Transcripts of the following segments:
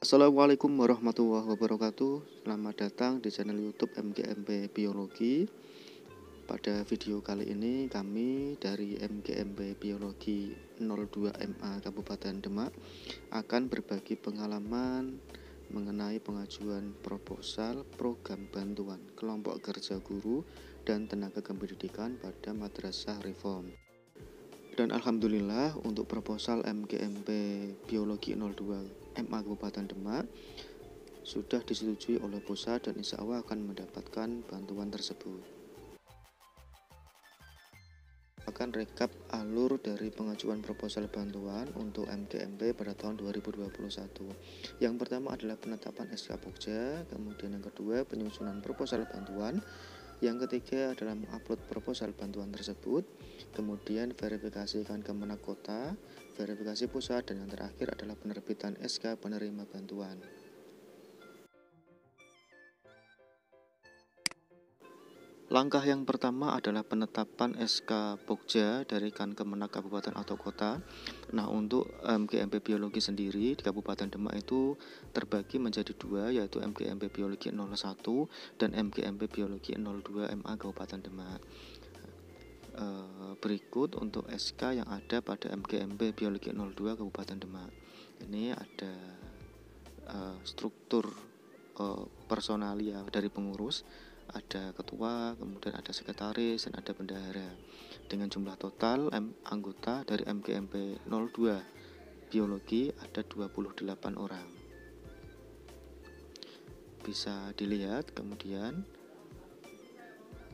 Assalamualaikum warahmatullahi wabarakatuh. Selamat datang di channel YouTube MGMP Biologi. Pada video kali ini kami dari MGMP Biologi 02MA Kabupaten Demak akan berbagi pengalaman mengenai pengajuan proposal program bantuan kelompok kerja guru dan tenaga kependidikan pada Madrasah Reform. Dan alhamdulillah untuk proposal MGMP Biologi 02 MA Kabupaten Demak sudah disetujui oleh pusat dan insya Allah akan mendapatkan bantuan tersebut. Akan rekap alur dari pengajuan proposal bantuan untuk MGMP pada tahun 2021. Yang pertama adalah penetapan SK Pokja, kemudian yang kedua penyusunan proposal bantuan, yang ketiga adalah mengupload proposal bantuan tersebut, kemudian verifikasi Kemenak Kota, verifikasi pusat, dan yang terakhir adalah penerbitan SK penerima bantuan. Langkah yang pertama adalah penetapan SK Pokja dari Kemenak Kabupaten atau Kota. Nah, untuk MGMP Biologi sendiri di Kabupaten Demak itu terbagi menjadi dua, yaitu MGMP Biologi 01 dan MGMP Biologi 02 MA Kabupaten Demak. Berikut untuk SK yang ada pada MGMP Biologi 02 Kabupaten Demak. Ini ada struktur personalia dari pengurus, ada ketua, kemudian ada sekretaris, dan ada bendahara. Dengan jumlah total anggota dari MGMP 02 Biologi ada 28 orang. Bisa dilihat kemudian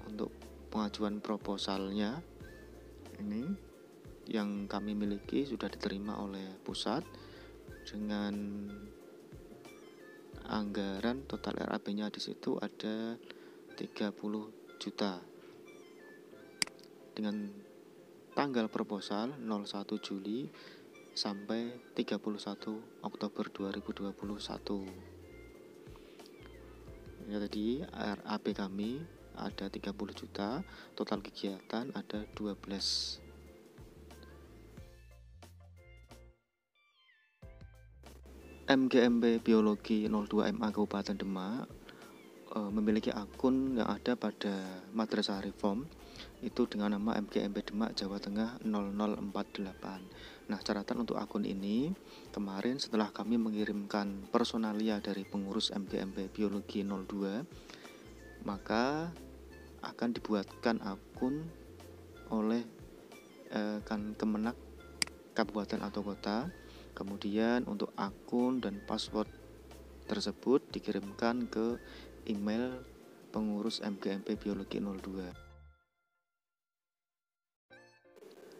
untuk pengajuan proposalnya ini yang kami miliki sudah diterima oleh pusat dengan anggaran total RAP-nya di situ ada 30 juta dengan tanggal proposal 01 Juli sampai 31 Oktober 2021. Ya, tadi RAP kami ada 30 juta, total kegiatan ada 12. MGMP Biologi 02 MA Kabupaten Demak memiliki akun yang ada pada Madrasah Reform itu dengan nama MGMP Demak Jawa Tengah 0048. Nah, catatan untuk akun ini kemarin setelah kami mengirimkan personalia dari pengurus MGMP Biologi 02, maka akan dibuatkan akun oleh Kemenak Kabupaten atau Kota. Kemudian untuk akun dan password tersebut dikirimkan ke email pengurus MGMP Biologi 02.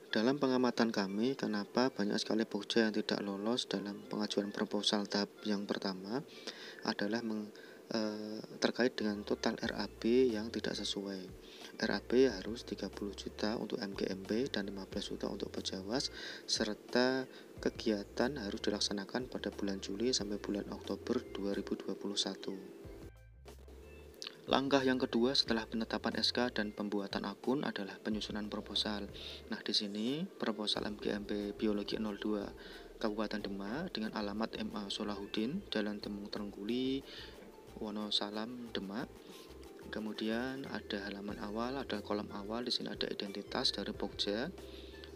Dalam pengamatan kami, kenapa banyak sekali Pokja yang tidak lolos dalam pengajuan proposal tahap yang pertama adalah terkait dengan total RAP yang tidak sesuai. RAP harus 30 juta untuk MGMP dan 15 juta untuk Pejawas, serta kegiatan harus dilaksanakan pada bulan Juli sampai bulan Oktober 2021. Langkah yang kedua setelah penetapan SK dan pembuatan akun adalah penyusunan proposal. Nah, di sini proposal MGMP Biologi 02 Kabupaten Demak dengan alamat MA Solahuddin, Jalan Temung Trengguli, Wonosalam, Demak. Kemudian ada halaman awal, ada kolom awal, di sini ada identitas dari Pokja,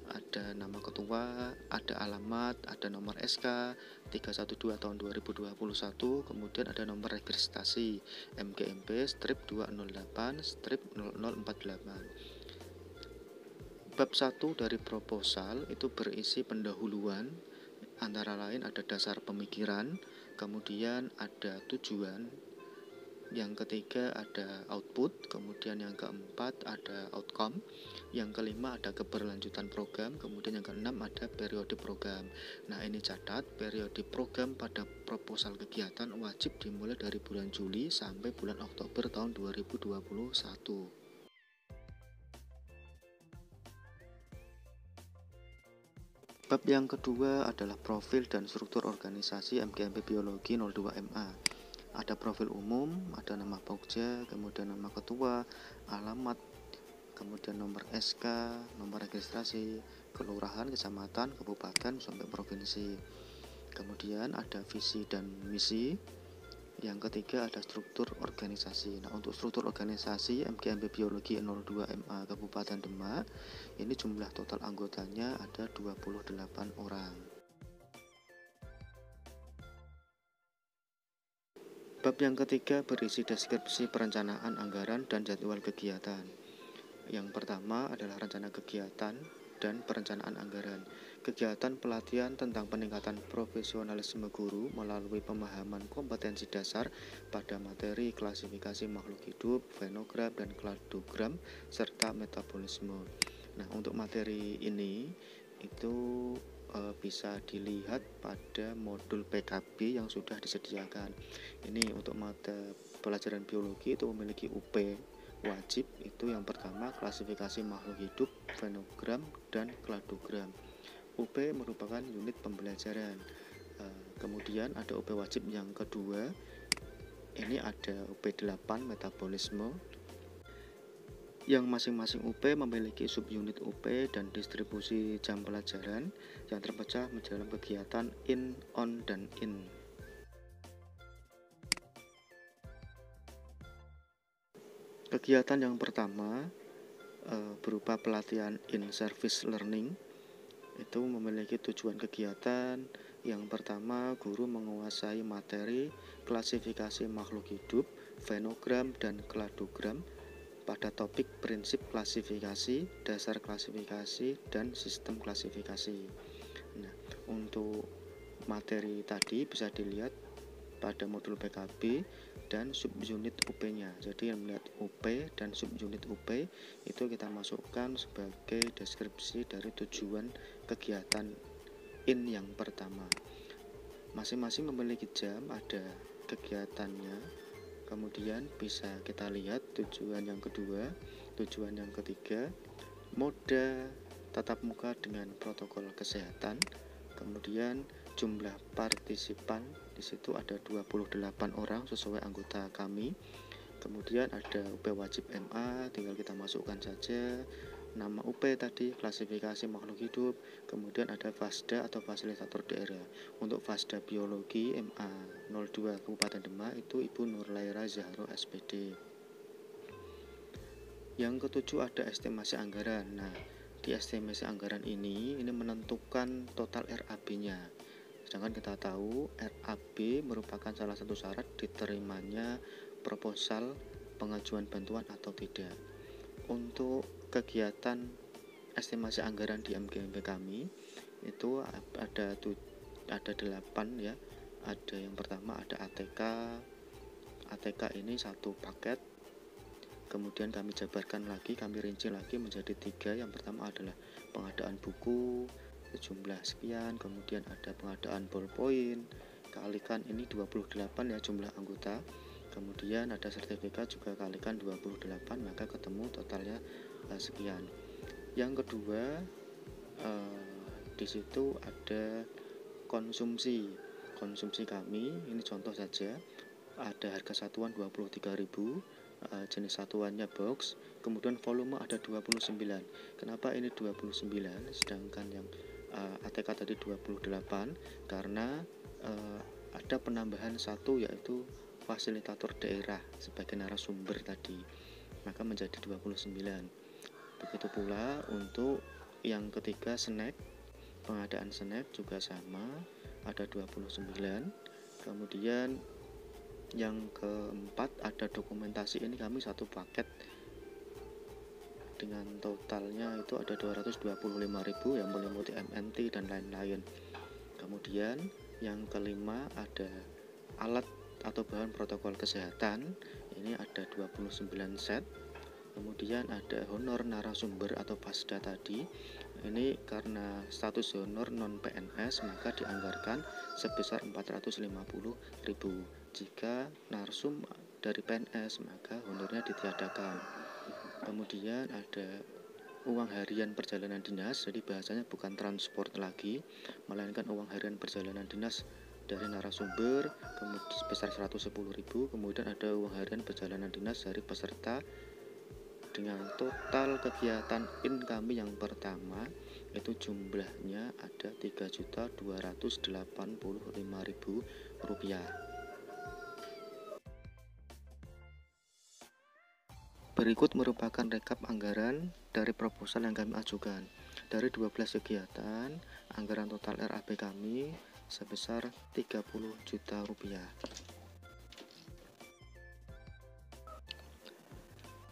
ada nama ketua, ada alamat, ada nomor SK 312 tahun 2021, kemudian ada nomor registrasi MGMP strip 208 strip 0048. Bab 1 dari proposal itu berisi pendahuluan, antara lain ada dasar pemikiran, kemudian ada tujuan, yang ketiga ada output, kemudian yang keempat ada outcome, yang kelima ada keberlanjutan program, kemudian yang keenam ada periode program. Nah, ini catat, periode program pada proposal kegiatan wajib dimulai dari bulan Juli sampai bulan Oktober tahun 2021. Bab yang kedua adalah profil dan struktur organisasi MGMP Biologi 02 MA. Ada profil umum, ada nama Pokja, kemudian nama ketua, alamat, kemudian nomor SK, nomor registrasi, kelurahan, kecamatan, kabupaten, sampai provinsi. Kemudian ada visi dan misi. Yang ketiga ada struktur organisasi. Nah, untuk struktur organisasi MGMP Biologi 02 MA Kabupaten Demak, ini jumlah total anggotanya ada 28 orang. Bab yang ketiga berisi deskripsi perencanaan anggaran dan jadwal kegiatan. Yang pertama adalah rencana kegiatan dan perencanaan anggaran. Kegiatan pelatihan tentang peningkatan profesionalisme guru melalui pemahaman kompetensi dasar pada materi klasifikasi makhluk hidup, fenogram, dan kladogram, serta metabolisme. Nah, untuk materi ini itu bisa dilihat pada modul PKB yang sudah disediakan. Ini untuk mata pelajaran biologi itu memiliki UP wajib, itu yang pertama klasifikasi makhluk hidup, fenogram, dan kladogram. UP merupakan unit pembelajaran. Kemudian ada UP wajib yang kedua, ini ada UP 8 metabolisme, yang masing-masing UP memiliki subunit UP dan distribusi jam pelajaran yang terpecah dalam kegiatan in, on, dan in. Kegiatan yang pertama berupa pelatihan in-service learning. Itu memiliki tujuan kegiatan yang pertama, guru menguasai materi klasifikasi makhluk hidup, fenogram, dan kladogram pada topik prinsip klasifikasi, dasar klasifikasi, dan sistem klasifikasi. Nah, untuk materi tadi bisa dilihat pada modul PKB dan subunit UP-nya. Jadi yang melihat UP dan subunit UP itu kita masukkan sebagai deskripsi dari tujuan kegiatan in yang pertama. Masing-masing memiliki jam, ada kegiatannya. Kemudian bisa kita lihat tujuan yang kedua, tujuan yang ketiga, moda tatap muka dengan protokol kesehatan. Kemudian jumlah partisipan di situ ada 28 orang sesuai anggota kami. Kemudian ada UP wajib MA, tinggal kita masukkan saja nama UP tadi, klasifikasi makhluk hidup. Kemudian ada FASDA atau fasilitator daerah. Untuk FASDA biologi MA 02 Kabupaten Demak itu Ibu Nurlaira Zahro SPD. Yang ketujuh ada estimasi anggaran. Nah, di estimasi anggaran ini menentukan total RAB-nya. Sedangkan kita tahu RAB merupakan salah satu syarat diterimanya proposal pengajuan bantuan atau tidak. Untuk kegiatan estimasi anggaran di MGMP kami itu ada 8 ya. Ada yang pertama ada ATK. ATK ini satu paket. Kemudian kami jabarkan lagi, kami rinci lagi menjadi 3. Yang pertama adalah pengadaan buku sejumlah sekian, kemudian ada pengadaan ballpoint, kalikan ini 28 ya jumlah anggota. Kemudian ada sertifikat juga kalikan 28, maka ketemu totalnya sekian. Yang kedua di situ ada konsumsi kami, ini contoh saja, ada harga satuan 23.000, jenis satuannya box, kemudian volume ada 29. Kenapa ini 29 sedangkan yang ATK tadi 28? Karena ada penambahan satu, yaitu fasilitator daerah sebagai narasumber tadi, maka menjadi 29. Begitu pula untuk yang ketiga snack, pengadaan snack juga sama, ada 29. Kemudian yang keempat ada dokumentasi, ini kami satu paket dengan totalnya itu ada 225.000 yang meliputi MNT dan lain-lain. Kemudian yang kelima ada alat atau bahan protokol kesehatan, ini ada 29 set. Kemudian ada honor narasumber atau FASDA tadi, ini karena status honor non PNS maka dianggarkan sebesar 450.000. Jika narsum dari PNS maka honornya ditiadakan. Kemudian ada uang harian perjalanan dinas, jadi bahasanya bukan transport lagi, melainkan uang harian perjalanan dinas dari narasumber, kemudian sebesar 110.000. Kemudian ada uang harian perjalanan dinas dari peserta. Dengan total kegiatan in kami yang pertama itu jumlahnya ada Rp3.285.000. Berikut merupakan rekap anggaran dari proposal yang kami ajukan. Dari 12 kegiatan, anggaran total RAP kami sebesar Rp30 juta.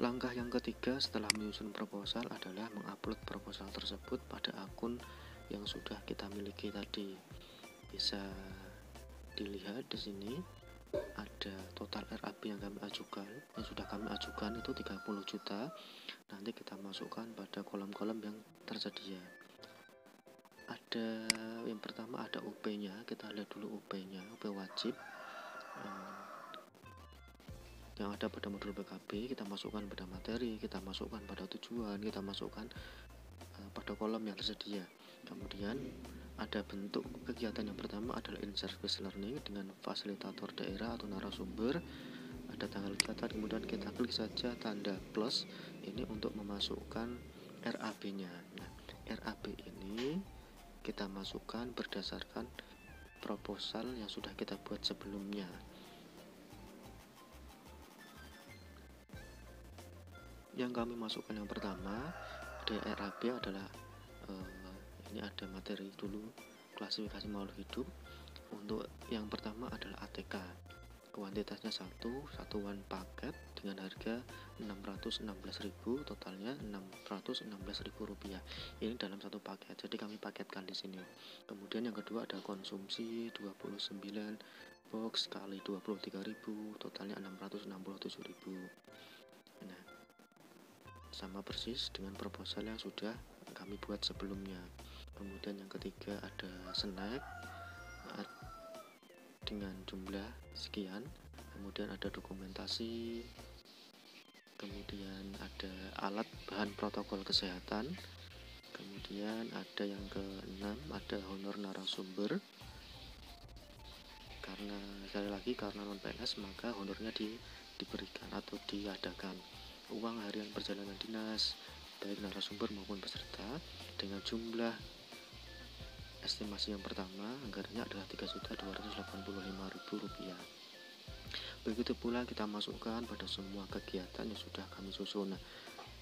Langkah yang ketiga setelah menyusun proposal adalah mengupload proposal tersebut pada akun yang sudah kita miliki tadi. Bisa dilihat di sini ada total RAP yang sudah kami ajukan itu 30 juta. Nanti kita masukkan pada kolom-kolom yang tersedia. Ada yang pertama ada UP-nya, kita lihat dulu UP-nya, UP wajib yang ada pada modul PKB, kita masukkan pada materi, kita masukkan pada tujuan, kita masukkan pada kolom yang tersedia. Kemudian ada bentuk kegiatan yang pertama adalah in-service learning dengan fasilitator daerah atau narasumber. Ada tanggal kegiatan, kemudian kita klik saja tanda plus ini untuk memasukkan RAB-nya. Nah, RAB ini kita masukkan berdasarkan proposal yang sudah kita buat sebelumnya. Yang kami masukkan yang pertama di RAB adalah ini ada materi dulu, klasifikasi makhluk hidup. Untuk yang pertama adalah ATK, kuantitasnya 1 satuan paket dengan harga Rp616.000, totalnya Rp616.000. Ini dalam satu paket, jadi kami paketkan di sini. Kemudian yang kedua ada konsumsi 29 box kali 23.000, totalnya Rp667.000. Nah, sama persis dengan proposal yang sudah kami buat sebelumnya. Kemudian yang ketiga ada snack dengan jumlah sekian. Kemudian ada dokumentasi, kemudian ada alat bahan protokol kesehatan, kemudian ada yang keenam ada honor narasumber. Karena sekali lagi karena non PNS maka honornya diberikan atau diadakan. Uang harian perjalanan dinas baik narasumber maupun peserta dengan jumlah estimasi yang pertama anggarannya adalah Rp3.285.000. Begitu pula kita masukkan pada semua kegiatan yang sudah kami susun.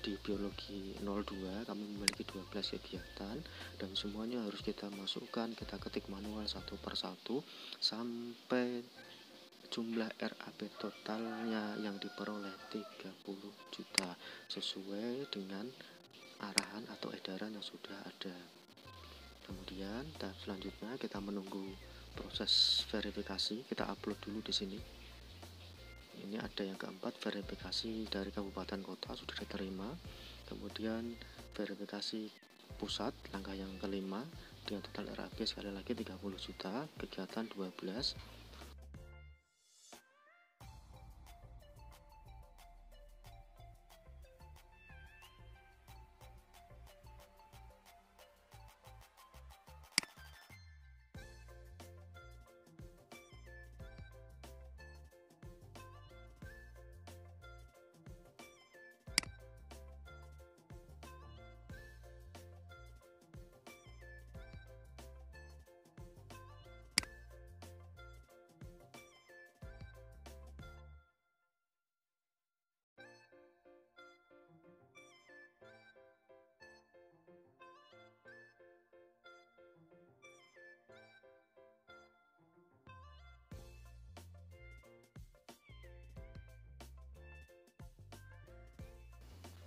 Di biologi 02 kami memiliki 12 kegiatan dan semuanya harus kita masukkan, kita ketik manual satu persatu sampai jumlah RAP totalnya yang diperoleh 30 juta sesuai dengan arahan atau edaran yang sudah ada. Kemudian tahap selanjutnya kita menunggu proses verifikasi. Kita upload dulu di sini. Ini ada yang keempat, verifikasi dari kabupaten kota sudah diterima. Kemudian verifikasi pusat, langkah yang kelima dengan total RAP sekali lagi 30 juta, kegiatan 12.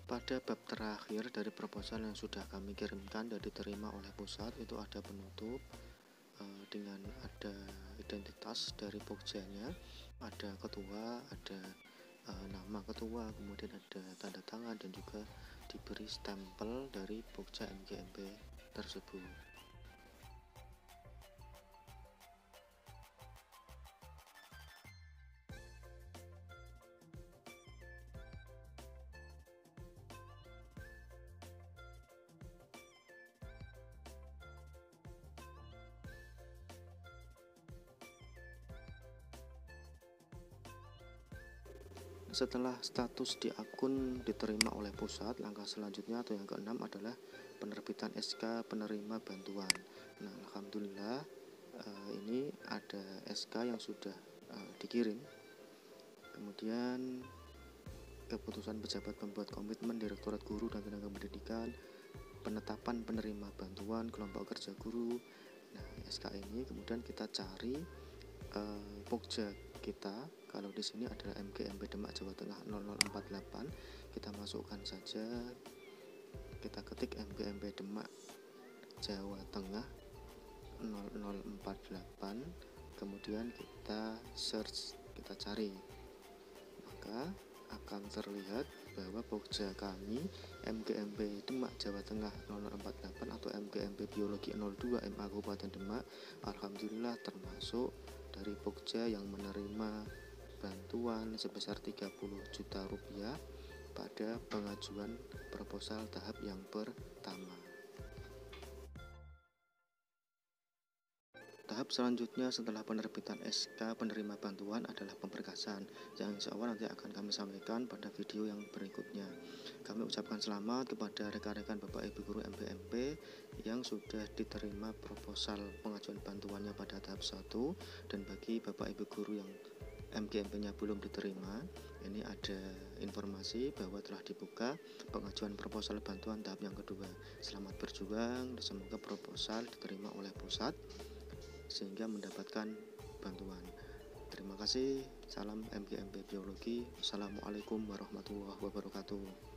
Pada bab terakhir dari proposal yang sudah kami kirimkan dan diterima oleh pusat itu ada penutup dengan ada identitas dari Pokjanya, ada ketua, ada nama ketua, kemudian ada tanda tangan dan juga diberi stempel dari Pokja MGMP tersebut. Setelah status di akun diterima oleh pusat, langkah selanjutnya atau yang keenam adalah penerbitan SK penerima bantuan. Nah, alhamdulillah ini ada SK yang sudah dikirim. Kemudian keputusan pejabat pembuat komitmen Direktorat Guru dan Tenaga Pendidikan, penetapan penerima bantuan kelompok kerja guru. Nah, SK ini kemudian kita cari Pokja kita. Kalau di sini adalah MGMP Demak Jawa Tengah 0048, kita masukkan saja, kita ketik MGMP Demak Jawa Tengah 0048, kemudian kita search, kita cari, maka akan terlihat bahwa Pokja kami MGMP Demak Jawa Tengah 0048 atau MGMP Biologi 02 MA Kabupaten Demak alhamdulillah termasuk dari Pokja yang menerima bantuan sebesar 30 juta rupiah pada pengajuan proposal tahap yang pertama. Tahap selanjutnya setelah penerbitan SK penerima bantuan adalah pemberkasan, yang insya Allah nanti akan kami sampaikan pada video yang berikutnya. Kami ucapkan selamat kepada rekan-rekan Bapak Ibu Guru MPMP yang sudah diterima proposal pengajuan bantuannya pada tahap 1, dan bagi Bapak Ibu Guru yang MGMP-nya belum diterima, ini ada informasi bahwa telah dibuka pengajuan proposal bantuan tahap yang kedua. Selamat berjuang, semoga proposal diterima oleh pusat sehingga mendapatkan bantuan. Terima kasih. Salam MGMP Biologi. Assalamualaikum warahmatullahi wabarakatuh.